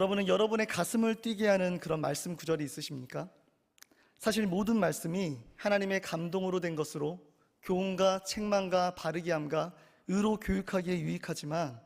여러분은 여러분의 가슴을 뛰게 하는 그런 말씀 구절이 있으십니까? 사실 모든 말씀이 하나님의 감동으로 된 것으로 교훈과 책망과 바르게 함과 의로 교육하기에 유익하지만,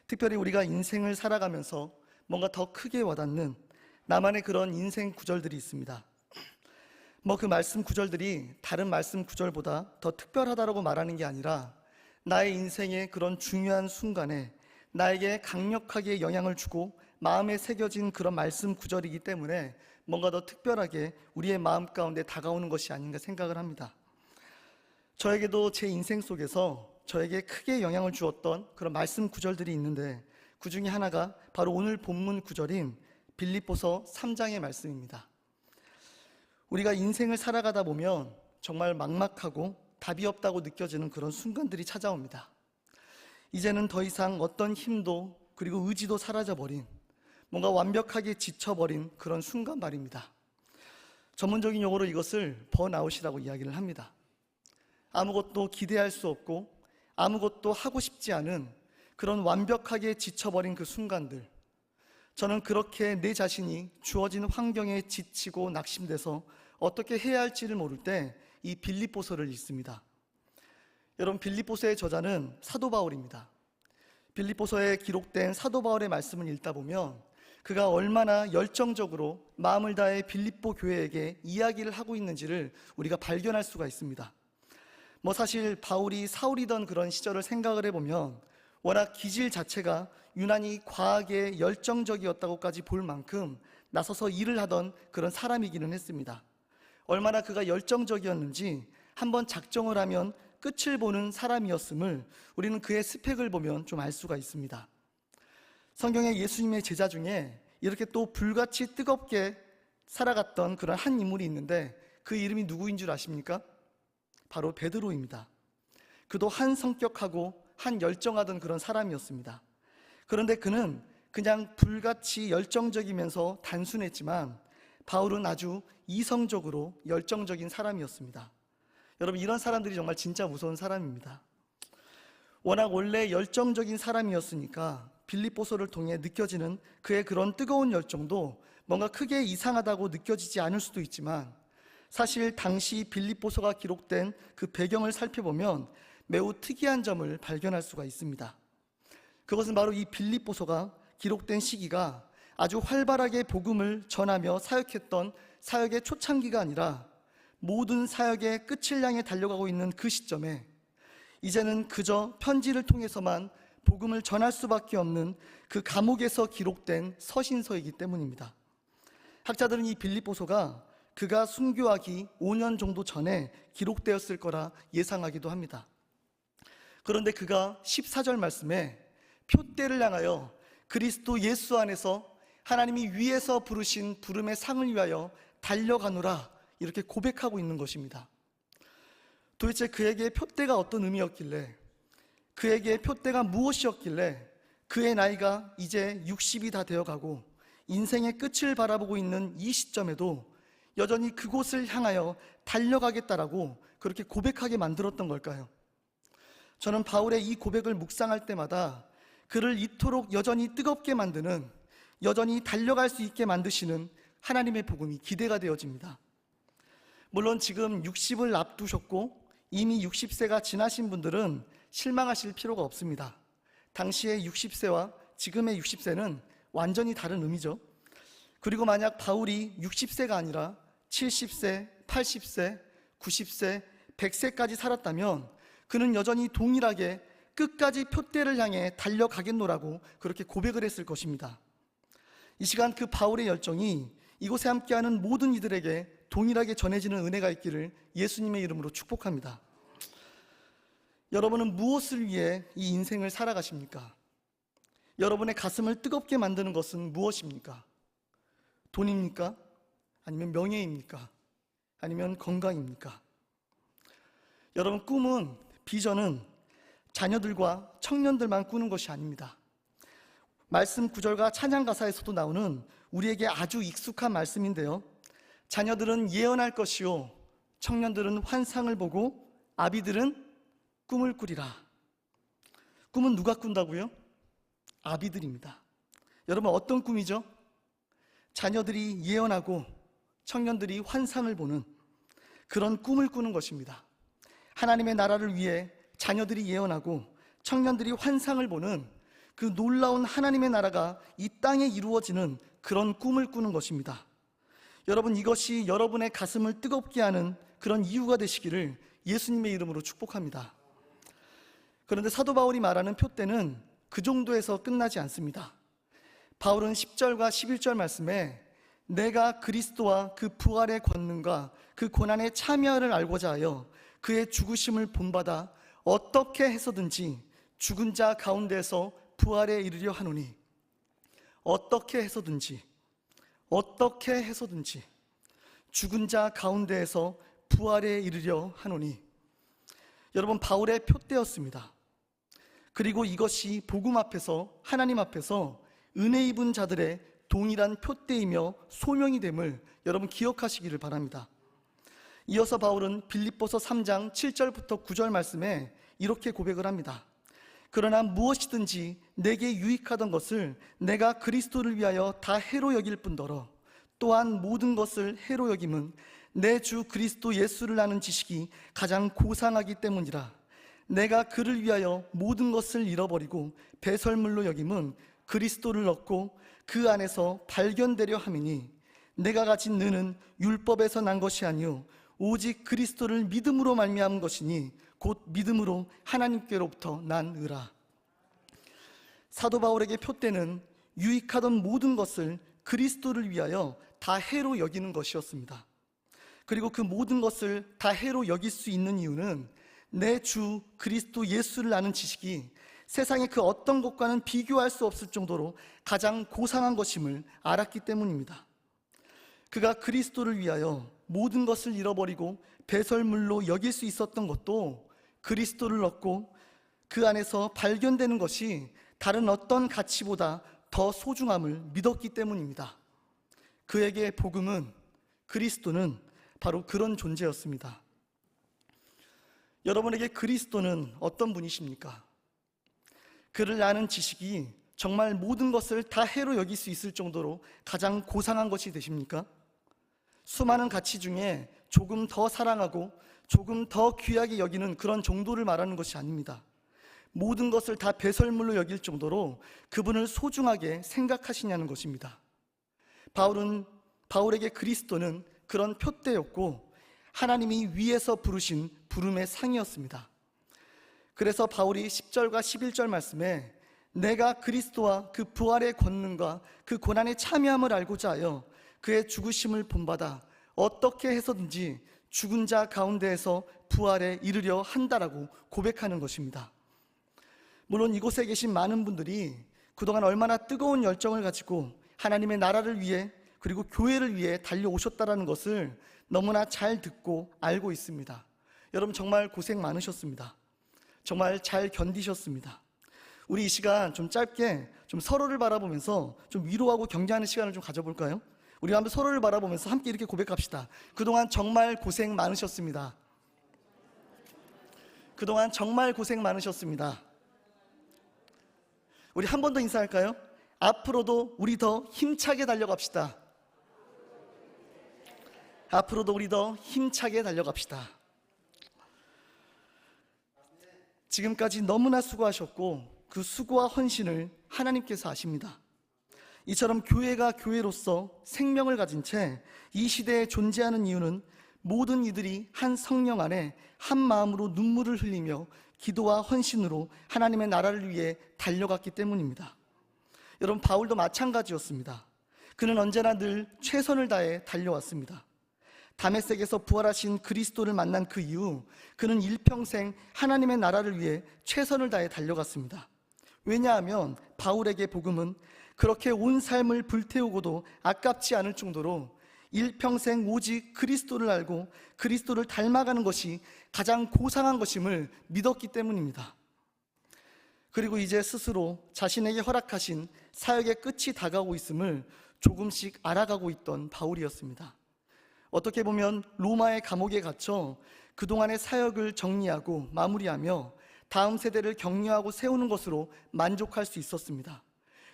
특별히 우리가 인생을 살아가면서 뭔가 더 크게 와닿는 나만의 그런 인생 구절들이 있습니다. 그 말씀 구절들이 다른 말씀 구절보다 더 특별하다고 말하는 게 아니라 나의 인생의 그런 중요한 순간에 나에게 강력하게 영향을 주고 마음에 새겨진 그런 말씀 구절이기 때문에 뭔가 더 특별하게 우리의 마음 가운데 다가오는 것이 아닌가 생각을 합니다. 저에게도 제 인생 속에서 저에게 크게 영향을 주었던 그런 말씀 구절들이 있는데, 그 중에 하나가 바로 오늘 본문 구절인 빌립보서 3장의 말씀입니다. 우리가 인생을 살아가다 보면 정말 막막하고 답이 없다고 느껴지는 그런 순간들이 찾아옵니다. 이제는 더 이상 어떤 힘도 그리고 의지도 사라져버린, 뭔가 완벽하게 지쳐버린 그런 순간 말입니다. 전문적인 용어로 이것을 번아웃이라고 이야기를 합니다. 아무것도 기대할 수 없고 아무것도 하고 싶지 않은 그런 완벽하게 지쳐버린 그 순간들, 저는 그렇게 내 자신이 주어진 환경에 지치고 낙심돼서 어떻게 해야 할지를 모를 때 이 빌립보서를 읽습니다. 여러분, 빌립보서의 저자는 사도 바울입니다. 빌립보서에 기록된 사도 바울의 말씀을 읽다 보면 그가 얼마나 열정적으로 마음을 다해 빌립보 교회에게 이야기를 하고 있는지를 우리가 발견할 수가 있습니다. 사실 바울이 사울이던 그런 시절을 생각을 해보면 워낙 기질 자체가 유난히 과하게 열정적이었다고까지 볼 만큼 나서서 일을 하던 그런 사람이기는 했습니다. 얼마나 그가 열정적이었는지 한번 작정을 하면 끝을 보는 사람이었음을 우리는 그의 스펙을 보면 좀 알 수가 있습니다. 성경에 예수님의 제자 중에 이렇게 또 불같이 뜨겁게 살아갔던 그런 한 인물이 있는데, 그 이름이 누구인 줄 아십니까? 바로 베드로입니다. 그도 한 성격하고 한 열정하던 그런 사람이었습니다. 그런데 그는 그냥 불같이 열정적이면서 단순했지만 바울은 아주 이성적으로 열정적인 사람이었습니다. 여러분, 이런 사람들이 정말 진짜 무서운 사람입니다. 워낙 원래 열정적인 사람이었으니까 빌립보서를 통해 느껴지는 그의 그런 뜨거운 열정도 뭔가 크게 이상하다고 느껴지지 않을 수도 있지만, 사실 당시 빌립보서가 기록된 그 배경을 살펴보면 매우 특이한 점을 발견할 수가 있습니다. 그것은 바로 이 빌립보서가 기록된 시기가 아주 활발하게 복음을 전하며 사역했던 사역의 초창기가 아니라 모든 사역의 끝을 향해 달려가고 있는 그 시점에 이제는 그저 편지를 통해서만 복음을 전할 수밖에 없는 그 감옥에서 기록된 서신서이기 때문입니다. 학자들은 이 빌립보서가 그가 순교하기 5년 정도 전에 기록되었을 거라 예상하기도 합니다. 그런데 그가 14절 말씀에 표대를 향하여 그리스도 예수 안에서 하나님이 위에서 부르신 부름의 상을 위하여 달려가노라, 이렇게 고백하고 있는 것입니다. 도대체 그에게 표대가 어떤 의미였길래, 그에게 표대가 무엇이었길래 그의 나이가 이제 60이 다 되어가고 인생의 끝을 바라보고 있는 이 시점에도 여전히 그곳을 향하여 달려가겠다라고 그렇게 고백하게 만들었던 걸까요? 저는 바울의 이 고백을 묵상할 때마다 그를 이토록 여전히 뜨겁게 만드는, 여전히 달려갈 수 있게 만드시는 하나님의 복음이 기대가 되어집니다. 물론 지금 60을 앞두셨고 이미 60세가 지나신 분들은 실망하실 필요가 없습니다. 당시의 60세와 지금의 60세는 완전히 다른 의미죠. 그리고 만약 바울이 60세가 아니라 70세, 80세, 90세, 100세까지 살았다면 그는 여전히 동일하게 끝까지 표대를 향해 달려가겠노라고 그렇게 고백을 했을 것입니다. 이 시간 그 바울의 열정이 이곳에 함께하는 모든 이들에게 동일하게 전해지는 은혜가 있기를 예수님의 이름으로 축복합니다. 여러분은 무엇을 위해 이 인생을 살아가십니까? 여러분의 가슴을 뜨겁게 만드는 것은 무엇입니까? 돈입니까? 아니면 명예입니까? 아니면 건강입니까? 여러분, 꿈은, 비전은 자녀들과 청년들만 꾸는 것이 아닙니다. 말씀 구절과 찬양 가사에서도 나오는 우리에게 아주 익숙한 말씀인데요, 자녀들은 예언할 것이요 청년들은 환상을 보고 아비들은 꿈을 꾸리라. 꿈은 누가 꾼다고요? 아비들입니다. 여러분, 어떤 꿈이죠? 자녀들이 예언하고 청년들이 환상을 보는 그런 꿈을 꾸는 것입니다. 하나님의 나라를 위해 자녀들이 예언하고 청년들이 환상을 보는 그 놀라운 하나님의 나라가 이 땅에 이루어지는 그런 꿈을 꾸는 것입니다. 여러분, 이것이 여러분의 가슴을 뜨겁게 하는 그런 이유가 되시기를 예수님의 이름으로 축복합니다. 그런데 사도 바울이 말하는 표대는 그 정도에서 끝나지 않습니다. 바울은 10절과 11절 말씀에 내가 그리스도와 그 부활의 권능과 그 고난의 참여를 알고자 하여 그의 죽으심을 본받아 어떻게 해서든지 죽은 자 가운데서 부활에 이르려 하노니, 어떻게 해서든지 죽은 자 가운데에서 부활에 이르려 하노니. 여러분, 바울의 표대였습니다. 그리고 이것이 복음 앞에서, 하나님 앞에서 은혜 입은 자들의 동일한 표대이며 소명이 됨을 여러분 기억하시기를 바랍니다. 이어서 바울은 빌립보서 3장 7절부터 9절 말씀에 이렇게 고백을 합니다. 그러나 무엇이든지 내게 유익하던 것을 내가 그리스도를 위하여 다 해로 여길 뿐더러 또한 모든 것을 해로 여김은 내 주 그리스도 예수를 아는 지식이 가장 고상하기 때문이라. 내가 그를 위하여 모든 것을 잃어버리고 배설물로 여김은 그리스도를 얻고 그 안에서 발견되려 함이니, 내가 가진 느는 율법에서 난 것이 아니요 오직 그리스도를 믿음으로 말미암은 것이니 곧 믿음으로 하나님께로부터 난 의라. 사도 바울에게 표대는 유익하던 모든 것을 그리스도를 위하여 다 해로 여기는 것이었습니다. 그리고 그 모든 것을 다 해로 여길 수 있는 이유는 내 주 그리스도 예수를 아는 지식이 세상의 그 어떤 것과는 비교할 수 없을 정도로 가장 고상한 것임을 알았기 때문입니다. 그가 그리스도를 위하여 모든 것을 잃어버리고 배설물로 여길 수 있었던 것도 그리스도를 얻고 그 안에서 발견되는 것이 다른 어떤 가치보다 더 소중함을 믿었기 때문입니다. 그에게 복음은, 그리스도는 바로 그런 존재였습니다. 여러분에게 그리스도는 어떤 분이십니까? 그를 아는 지식이 정말 모든 것을 다 해로 여길 수 있을 정도로 가장 고상한 것이 되십니까? 수많은 가치 중에 조금 더 사랑하고 조금 더 귀하게 여기는 그런 정도를 말하는 것이 아닙니다. 모든 것을 다 배설물로 여길 정도로 그분을 소중하게 생각하시냐는 것입니다. 바울에게 그리스도는 그런 표대였고 하나님이 위에서 부르신 부름의 상이었습니다. 그래서 바울이 10절과 11절 말씀에 내가 그리스도와 그 부활의 권능과 그 고난의 참여함을 알고자 하여 그의 죽으심을 본받아 어떻게 해서든지 죽은 자 가운데에서 부활에 이르려 한다라고 고백하는 것입니다. 물론 이곳에 계신 많은 분들이 그동안 얼마나 뜨거운 열정을 가지고 하나님의 나라를 위해 그리고 교회를 위해 달려오셨다는 것을 너무나 잘 듣고 알고 있습니다. 여러분, 정말 고생 많으셨습니다. 정말 잘 견디셨습니다. 우리 이 시간 좀 짧게 좀 서로를 바라보면서 좀 위로하고 격려하는 시간을 좀 가져볼까요? 우리 한번 서로를 바라보면서 함께 이렇게 고백합시다. 그동안 정말 고생 많으셨습니다. 그동안 정말 고생 많으셨습니다. 우리 한 번 더 인사할까요? 앞으로도 우리 더 힘차게 달려갑시다. 앞으로도 우리 더 힘차게 달려갑시다. 지금까지 너무나 수고하셨고 그 수고와 헌신을 하나님께서 아십니다. 이처럼 교회가 교회로서 생명을 가진 채 이 시대에 존재하는 이유는 모든 이들이 한 성령 안에 한 마음으로 눈물을 흘리며 기도와 헌신으로 하나님의 나라를 위해 달려갔기 때문입니다. 여러분, 바울도 마찬가지였습니다. 그는 언제나 늘 최선을 다해 달려왔습니다. 다메섹에서 부활하신 그리스도를 만난 그 이후 그는 일평생 하나님의 나라를 위해 최선을 다해 달려갔습니다. 왜냐하면 바울에게 복음은 그렇게 온 삶을 불태우고도 아깝지 않을 정도로 일평생 오직 그리스도를 알고 그리스도를 닮아가는 것이 가장 고상한 것임을 믿었기 때문입니다. 그리고 이제 스스로 자신에게 허락하신 사역의 끝이 다가오고 있음을 조금씩 알아가고 있던 바울이었습니다. 어떻게 보면 로마의 감옥에 갇혀 그동안의 사역을 정리하고 마무리하며 다음 세대를 격려하고 세우는 것으로 만족할 수 있었습니다.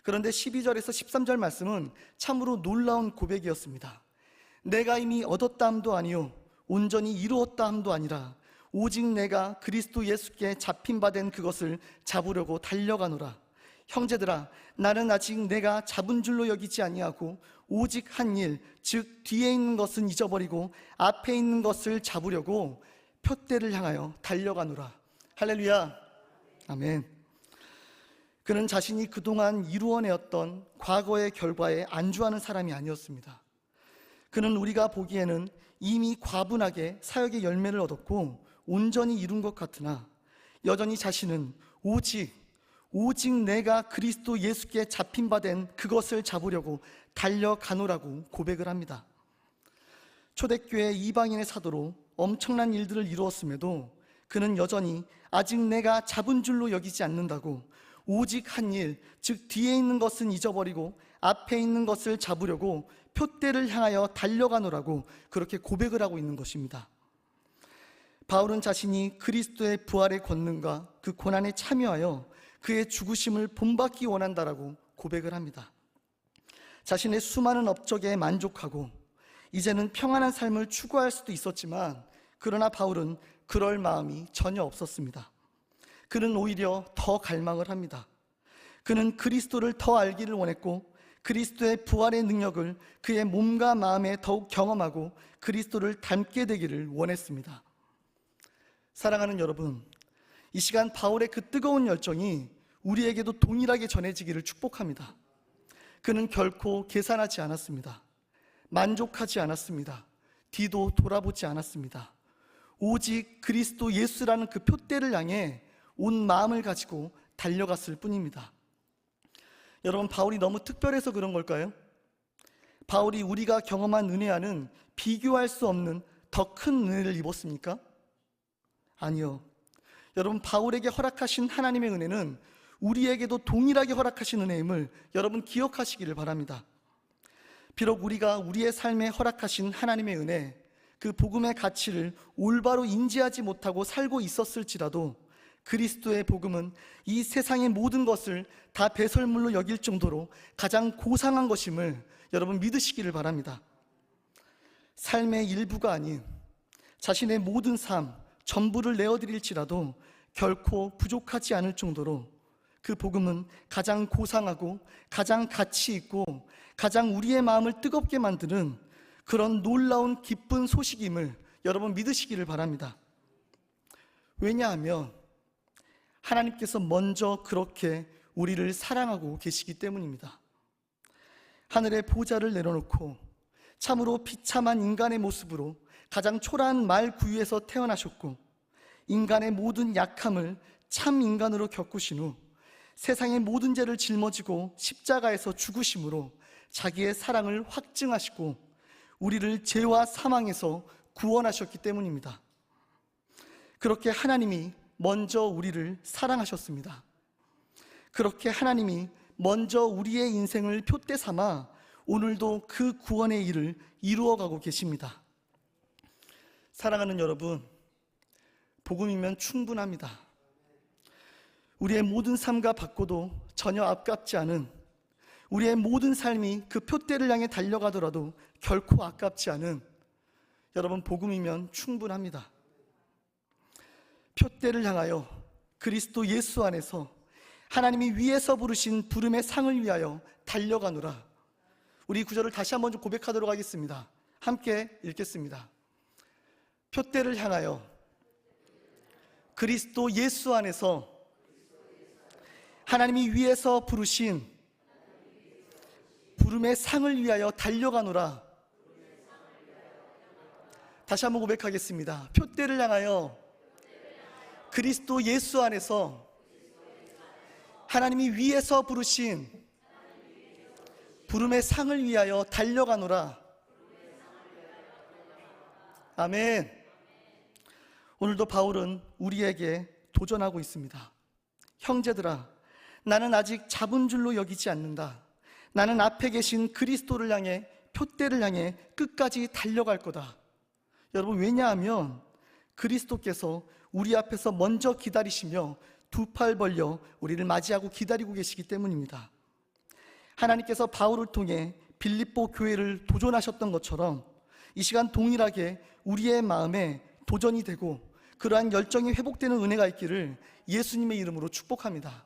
그런데 12절에서 13절 말씀은 참으로 놀라운 고백이었습니다. 내가 이미 얻었다 함도 아니요 온전히 이루었다 함도 아니라 오직 내가 그리스도 예수께 잡힌 바 된 그것을 잡으려고 달려가노라. 형제들아, 나는 아직 내가 잡은 줄로 여기지 아니하고 오직 한 일, 즉 뒤에 있는 것은 잊어버리고 앞에 있는 것을 잡으려고 표대를 향하여 달려가노라. 할렐루야. 아멘. 그는 자신이 그동안 이루어내었던 과거의 결과에 안주하는 사람이 아니었습니다. 그는 우리가 보기에는 이미 과분하게 사역의 열매를 얻었고 온전히 이룬 것 같으나 여전히 자신은 오직 내가 그리스도 예수께 잡힌 바 된 그것을 잡으려고 달려가노라고 고백을 합니다. 초대교회 이방인의 사도로 엄청난 일들을 이루었음에도 그는 여전히 아직 내가 잡은 줄로 여기지 않는다고 오직 한 일, 즉 뒤에 있는 것은 잊어버리고 앞에 있는 것을 잡으려고 표대를 향하여 달려가노라고 그렇게 고백을 하고 있는 것입니다. 바울은 자신이 그리스도의 부활의 권능과 그 고난에 참여하여 그의 죽으심을 본받기 원한다라고 고백을 합니다. 자신의 수많은 업적에 만족하고 이제는 평안한 삶을 추구할 수도 있었지만 그러나 바울은 그럴 마음이 전혀 없었습니다. 그는 오히려 더 갈망을 합니다. 그는 그리스도를 더 알기를 원했고 그리스도의 부활의 능력을 그의 몸과 마음에 더욱 경험하고 그리스도를 닮게 되기를 원했습니다. 사랑하는 여러분, 이 시간 바울의 그 뜨거운 열정이 우리에게도 동일하게 전해지기를 축복합니다. 그는 결코 계산하지 않았습니다. 만족하지 않았습니다. 뒤도 돌아보지 않았습니다. 오직 그리스도 예수라는 그 표대를 향해 온 마음을 가지고 달려갔을 뿐입니다. 여러분, 바울이 너무 특별해서 그런 걸까요? 바울이 우리가 경험한 은혜와는 비교할 수 없는 더 큰 은혜를 입었습니까? 아니요. 여러분, 바울에게 허락하신 하나님의 은혜는 우리에게도 동일하게 허락하신 은혜임을 여러분 기억하시기를 바랍니다. 비록 우리가 우리의 삶에 허락하신 하나님의 은혜, 그 복음의 가치를 올바로 인지하지 못하고 살고 있었을지라도 그리스도의 복음은 이 세상의 모든 것을 다 배설물로 여길 정도로 가장 고상한 것임을 여러분 믿으시기를 바랍니다. 삶의 일부가 아닌 자신의 모든 삶 전부를 내어드릴지라도 결코 부족하지 않을 정도로 그 복음은 가장 고상하고 가장 가치 있고 가장 우리의 마음을 뜨겁게 만드는 그런 놀라운 기쁜 소식임을 여러분 믿으시기를 바랍니다. 왜냐하면 하나님께서 먼저 그렇게 우리를 사랑하고 계시기 때문입니다. 하늘의 보좌를 내려놓고 참으로 비참한 인간의 모습으로 가장 초라한 말 구유에서 태어나셨고 인간의 모든 약함을 참 인간으로 겪으신 후 세상의 모든 죄를 짊어지고 십자가에서 죽으심으로 자기의 사랑을 확증하시고 우리를 죄와 사망에서 구원하셨기 때문입니다. 그렇게 하나님이 먼저 우리를 사랑하셨습니다. 그렇게 하나님이 먼저 우리의 인생을 표대 삼아 오늘도 그 구원의 일을 이루어가고 계십니다. 사랑하는 여러분, 복음이면 충분합니다. 우리의 모든 삶과 바꿔도 전혀 아깝지 않은, 우리의 모든 삶이 그 표대를 향해 달려가더라도 결코 아깝지 않은, 여러분 복음이면 충분합니다. 표대를 향하여 그리스도 예수 안에서 하나님이 위에서 부르신 부름의 상을 위하여 달려가노라. 우리 구절을 다시 한번 좀 고백하도록 하겠습니다. 함께 읽겠습니다. 표대를 향하여 그리스도 예수 안에서 하나님이 위에서 부르신 부름의 상을 위하여 달려가노라. 다시 한번 고백하겠습니다. 표대를 향하여 그리스도 예수 안에서 하나님이 위에서 부르신 부름의 상을 위하여 달려가노라. 아멘. 오늘도 바울은 우리에게 도전하고 있습니다. 형제들아, 나는 아직 잡은 줄로 여기지 않는다. 나는 앞에 계신 그리스도를 향해, 표대를 향해 끝까지 달려갈 거다. 여러분, 왜냐하면 그리스도께서 우리 앞에서 먼저 기다리시며 두 팔 벌려 우리를 맞이하고 기다리고 계시기 때문입니다. 하나님께서 바울을 통해 빌립보 교회를 도전하셨던 것처럼 이 시간 동일하게 우리의 마음에 도전이 되고 그러한 열정이 회복되는 은혜가 있기를 예수님의 이름으로 축복합니다.